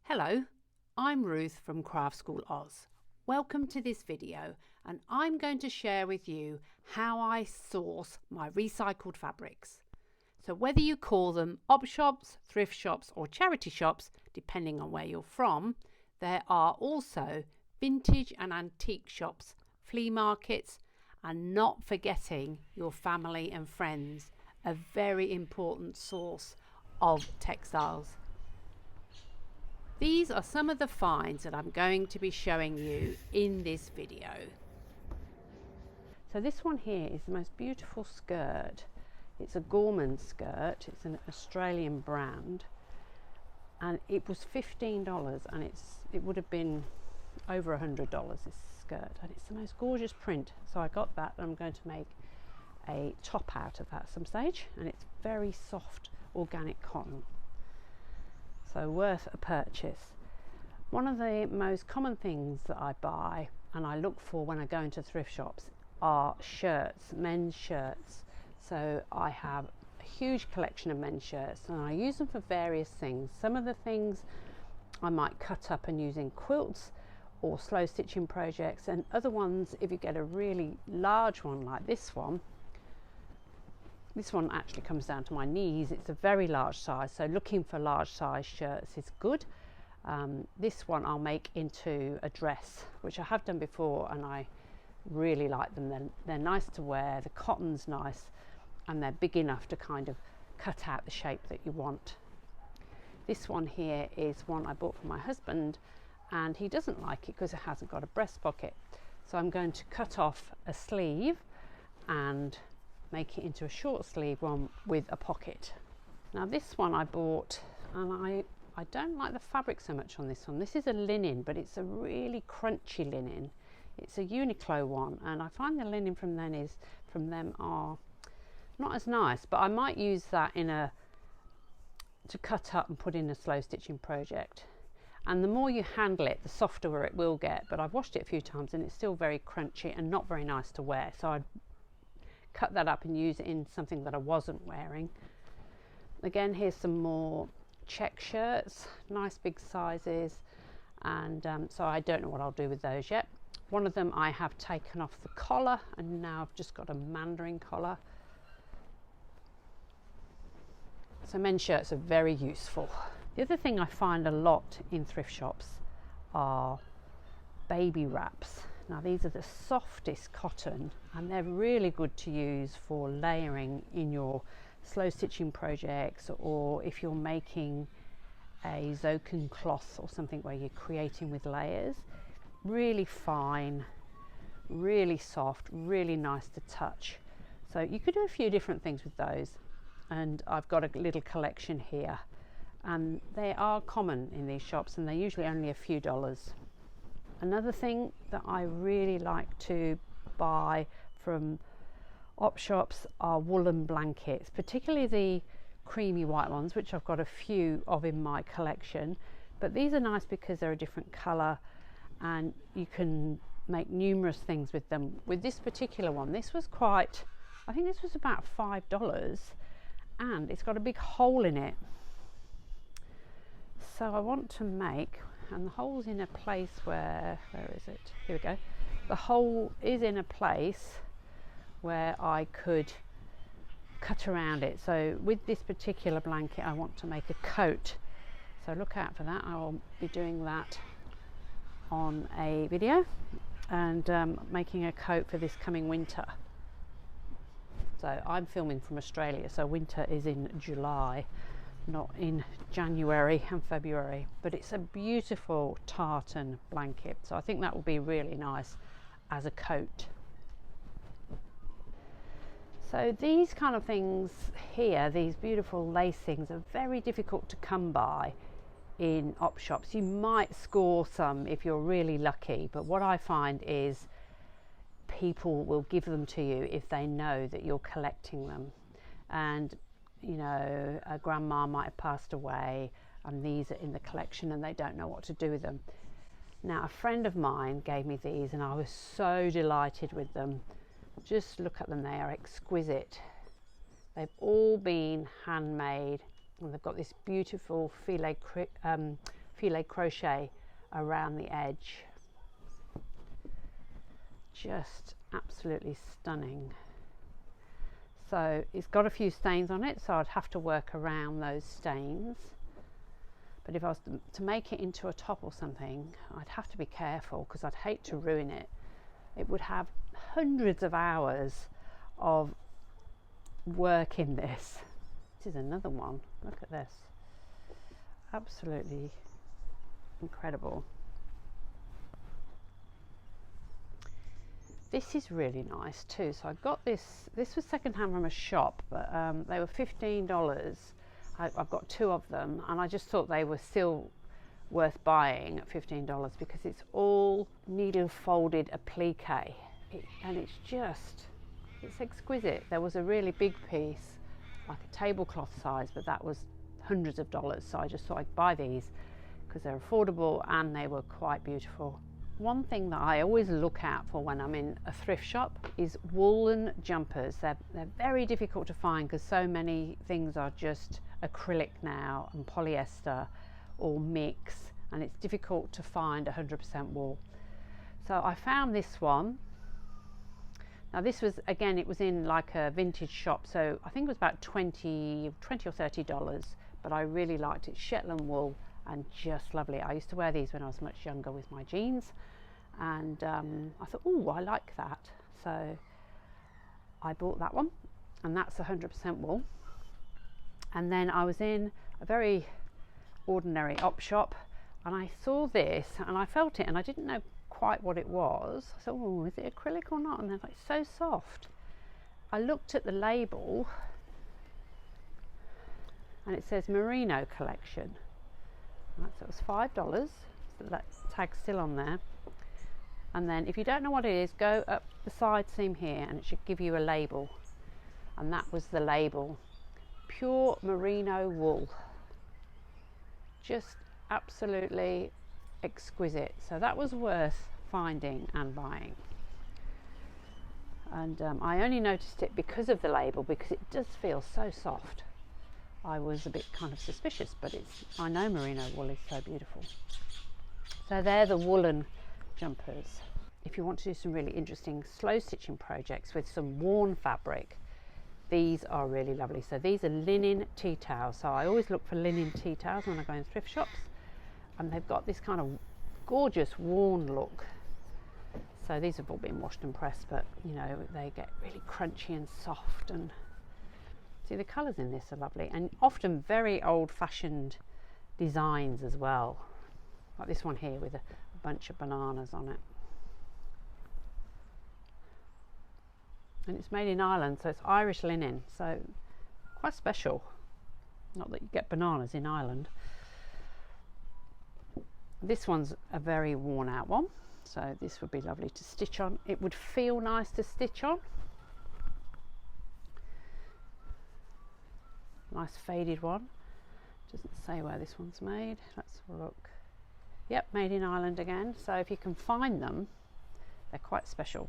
Hello, I'm Ruth from Craft School Oz. Welcome to this video, and I'm going to share with you how I source my recycled fabrics. So whether you call them op shops, thrift shops or charity shops, depending on where you're from, there are also vintage and antique shops, flea markets, and not forgetting your family and friends, a very important source of textiles. These are some of the finds that I'm going to be showing you in this video. So this one here is the most beautiful skirt. It's a Gorman skirt. It's an Australian brand, and it was $15, and it would have been over $100, this skirt, and it's the most gorgeous print. So I got that, and I'm going to make a top out of that at some stage, and it's very soft organic cotton. So worth a purchase. One of the most common things that I buy and I look for when I go into thrift shops are shirts, men's shirts. So I have a huge collection of men's shirts, and I use them for various things. Some of the things I might cut up and use in quilts or slow stitching projects, and other ones, if you get a really large one like this one actually comes down to my knees. It's a very large size, so looking for large size shirts is good. This one I'll make into a dress, which I have done before, and I really like them. They're nice to wear, the cotton's nice, and they're big enough to kind of cut out the shape that you want. This one here is one I bought for my husband, and he doesn't like it because it hasn't got a breast pocket. So I'm going to cut off a sleeve and make it into a short sleeve one with a pocket. Now this one I bought, and I don't like the fabric so much on this one. This is a linen, but it's a really crunchy linen. It's a Uniqlo one, and I find the linen from them are not as nice, but I might use that to cut up and put in a slow stitching project. And the more you handle it, the softer it will get, but I've washed it a few times and it's still very crunchy and not very nice to wear. So I'd cut that up and use it in something that I wasn't wearing. Again, here's some more check shirts, nice big sizes, and so I don't know what I'll do with those yet. One of them I have taken off the collar, and now I've just got a mandarin collar. So men's shirts are very useful. The other thing I find a lot in thrift shops are baby wraps. Now these are the softest cotton, and they're really good to use for layering in your slow stitching projects, or if you're making a zoken cloth or something where you're creating with layers. Really fine, really soft, really nice to touch. So you could do a few different things with those, and I've got a little collection here, and they are common in these shops, and they're usually only a few dollars. Another thing that I really like to buy from op shops are woolen blankets, particularly the creamy white ones, which I've got a few of in my collection. But these are nice because they're a different colour, and you can make numerous things with them. With this particular one, this was quite, I think this was about $5, and it's got a big hole in it. So I want to make, and the hole's in a place where is it? Here we go. The hole is in a place where I could cut around it. So with this particular blanket, I want to make a coat. So look out for that. I will be doing that on a video, and making a coat for this coming winter. So I'm filming from Australia, so winter is in July, not in January and February, but it's a beautiful tartan blanket, so I think that will be really nice as a coat. So these kind of things here, these beautiful lace things, are very difficult to come by in op shops. You might score some if you're really lucky, but what I find is people will give them to you if they know that you're collecting them. And you know, a grandma might have passed away and these are in the collection and they don't know what to do with them. Now a friend of mine gave me these, and I was so delighted with them. Just look at them, they are exquisite. They've all been handmade, and they've got this beautiful filet crochet around the edge. Just absolutely stunning. So it's got a few stains on it, so I'd have to work around those stains. But if I was to make it into a top or something, I'd have to be careful because I'd hate to ruin it. It would have hundreds of hours of work in this. This is another one. Look at this. Absolutely incredible. This is really nice too. So I got this was secondhand from a shop, but they were $15. I've got 2 of them, and I just thought they were still worth buying at $15 because it's all needle folded applique, and it's exquisite. There was a really big piece, like a tablecloth size, but that was hundreds of dollars, so I just thought I'd buy these because they're affordable and they were quite beautiful. One thing that I always look out for when I'm in a thrift shop is woolen jumpers. They're very difficult to find because so many things are just acrylic now and polyester or mix, and it's difficult to find 100% wool. So I found this one. Now this was, again, it was in like a vintage shop, so I think it was about $20 or $30, but I really liked it. Shetland wool and just lovely. I used to wear these when I was much younger with my jeans, and I thought, oh, I like that. So I bought that one, and that's 100% wool. And then I was in a very ordinary op shop, and I saw this and I felt it, and I didn't know quite what it was. I thought, oh, is it acrylic or not? And they're like so soft. I looked at the label and it says Merino collection. Right, so it was $5, so that tag's still on there. And then if you don't know what it is, go up the side seam here and it should give you a label, and that was the label. Pure merino wool. Just absolutely exquisite. So that was worth finding and buying. And I only noticed it because of the label, because it does feel so soft. I was a bit kind of suspicious, but I know merino wool is so beautiful. So they're the woolen jumpers. If you want to do some really interesting slow stitching projects with some worn fabric, these are really lovely. So these are linen tea towels. So I always look for linen tea towels when I go in thrift shops, and they've got this kind of gorgeous worn look. So these have all been washed and pressed, but you know, they get really crunchy and soft, and see the colours in this are lovely, and often very old-fashioned designs as well, like this one here with a bunch of bananas on it. And it's made in Ireland, so it's Irish linen, so quite special. Not that you get bananas in Ireland. This one's a very worn out one, so this would be lovely to stitch on. It would feel nice to stitch on. Nice faded one. Doesn't say where this one's made. Let's have a look. Yep, made in Ireland again. So if you can find them, they're quite special.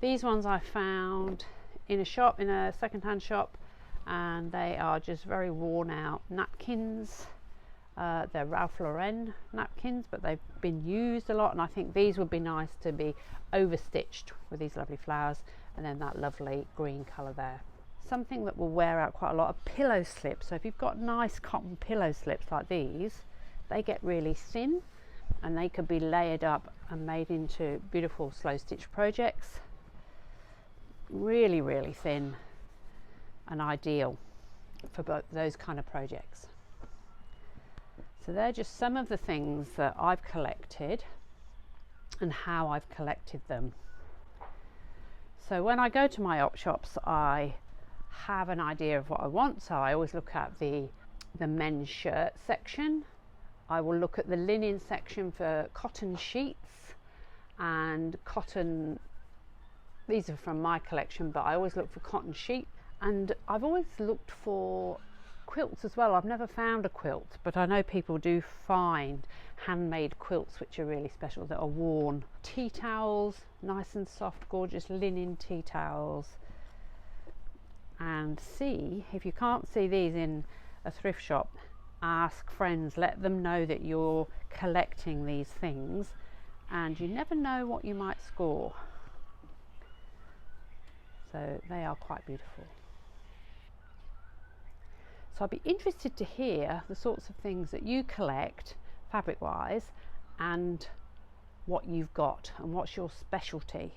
These ones I found in a shop, in a second-hand shop, and they are just very worn out napkins. They're Ralph Lauren napkins, but they've been used a lot, and I think these would be nice to be overstitched with these lovely flowers, and then that lovely green colour there. Something that will wear out quite a lot are pillow slips. So if you've got nice cotton pillow slips like these, they get really thin, and they could be layered up and made into beautiful slow stitch projects. Really, really thin and ideal for both those kind of projects. So they're just some of the things that I've collected and how I've collected them. So when I go to my op shops, I have an idea of what I want. So I always look at the men's shirt section. I will look at the linen section for cotton sheets and cotton. These are from my collection, but I always look for cotton sheet, and I've always looked for quilts as well. I've never found a quilt, but I know people do find handmade quilts which are really special, that are worn. Tea towels, nice and soft, gorgeous linen tea towels. And see, if you can't see these in a thrift shop, ask friends, let them know that you're collecting these things, and you never know what you might score. So they are quite beautiful. So I'd be interested to hear the sorts of things that you collect fabric wise and what you've got and what's your specialty.